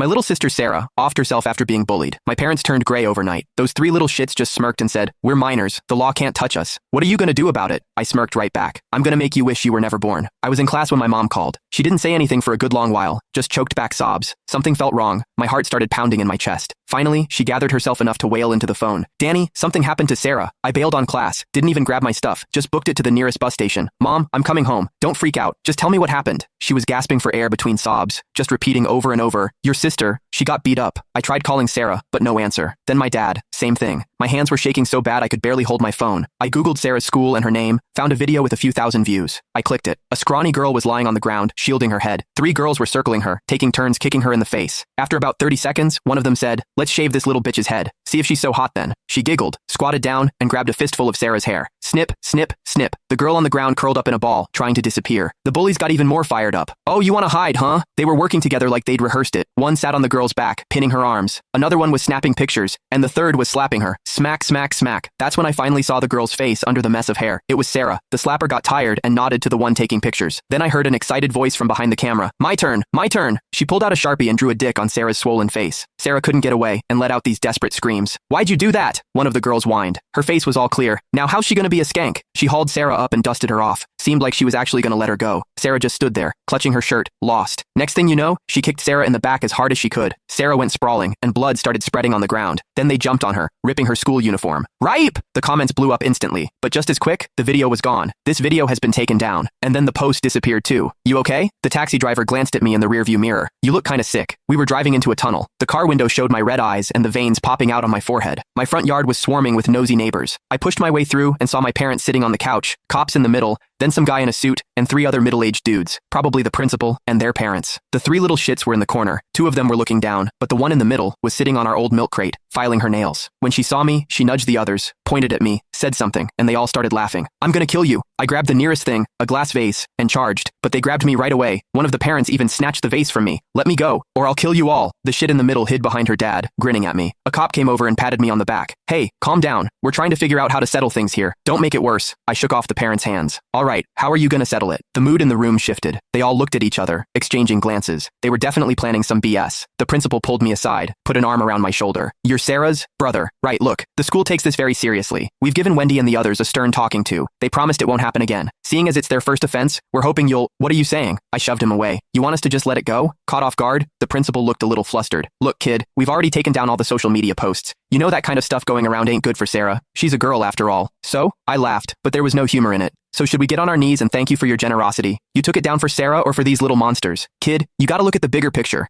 My little sister Sarah offed herself after being bullied. My parents turned gray overnight. Those three little shits just smirked and said, "We're minors. The law can't touch us. What are you gonna do about it?" I smirked right back. "I'm gonna make you wish you were never born." I was in class when my mom called. She didn't say anything for a good long while, just choked back sobs. Something felt wrong. My heart started pounding in my chest. Finally, she gathered herself enough to wail into the phone. "Danny, something happened to Sarah. I bailed on class. Didn't even grab my stuff. Just booked it to the nearest bus station. Mom, I'm coming home. Don't freak out. Just tell me what happened." She was gasping for air between sobs, just repeating over and over, "Your sister, she got beat up." I tried calling Sarah, but no answer. Then my dad, same thing. My hands were shaking so bad I could barely hold my phone. I googled Sarah's school and her name, found a video with a few thousand views. I clicked it. A scrawny girl was lying on the ground, shielding her head. 3 girls were circling her, taking turns kicking her in the face. After about 30 seconds, one of them said, "Let's shave this little bitch's head. See if she's so hot then." She giggled, squatted down, and grabbed a fistful of Sarah's hair. Snip, snip, snip. The girl on the ground curled up in a ball, trying to disappear. The bullies got even more fired up. "Oh, you want to hide, huh?" They were working together like they'd rehearsed it. One sat on the girl's back, pinning her arms. Another one was snapping pictures, and the third was slapping her. Smack, smack, smack. That's when I finally saw the girl's face under the mess of hair. It was Sarah. The slapper got tired and nodded to the one taking pictures. Then I heard an excited voice from behind the camera. "My turn, my turn." She pulled out a Sharpie and drew a dick on Sarah's swollen face. Sarah couldn't get away and let out these desperate screams. "Why'd you do that?" one of the girls whined. Her face was all clear. "Now how's she gonna be a skank?" She hauled Sarah up and dusted her off. Seemed like she was actually gonna let her go. Sarah just stood there, clutching her shirt, lost. Next thing you know, she kicked Sarah in the back as hard as she could. Sarah went sprawling, and blood started spreading on the ground. Then they jumped on her, ripping her school uniform. "Ripe!" The comments blew up instantly, but just as quick, the video was gone. "This video has been taken down." And then the post disappeared too. "You okay?" The taxi driver glanced at me in the rearview mirror. "You look kinda sick." We were driving into a tunnel. The car window showed my red eyes and the veins popping out on my forehead. My front yard was swarming with nosy neighbors. I pushed my way through and saw my parents sitting on the couch, cops in the middle, then some guy in a suit, and 3 other middle-aged dudes, probably the principal and their parents. The 3 little shits were in the corner. 2 of them were looking down, but the one in the middle was sitting on our old milk crate, filing her nails. When she saw me, she nudged the others, pointed at me, said something, and they all started laughing. "I'm gonna kill you." I grabbed the nearest thing, a glass vase, and charged, but they grabbed me right away. One of the parents even snatched the vase from me. "Let me go, or I'll kill you all." The shit in the middle hid behind her dad, grinning at me. A cop came over and patted me on the back. "Hey, calm down. We're trying to figure out how to settle things here. Don't make it worse." I shook off the parents' hands. "All right, how are you gonna settle it?" The mood in the room shifted. They all looked at each other, exchanging glances. They were definitely planning some BS. The principal pulled me aside, put an arm around my shoulder. "You're Sarah's brother, right? Look, the school takes this very seriously. We've given Wendy and the others a stern talking to. They promised it won't happen again. Seeing as it's their first offense, we're hoping you'll—" "What are you saying?" I shoved him away. "You want us to just let it go?" Caught off guard, the principal looked a little flustered. "Look, kid, we've already taken down all the social media posts. You know that kind of stuff going around ain't good for Sarah. She's a girl after all." "So?" I laughed, but there was no humor in it. "So should we get on our knees and thank you for your generosity? You took it down for Sarah or for these little monsters? Kid, you gotta look at the bigger picture.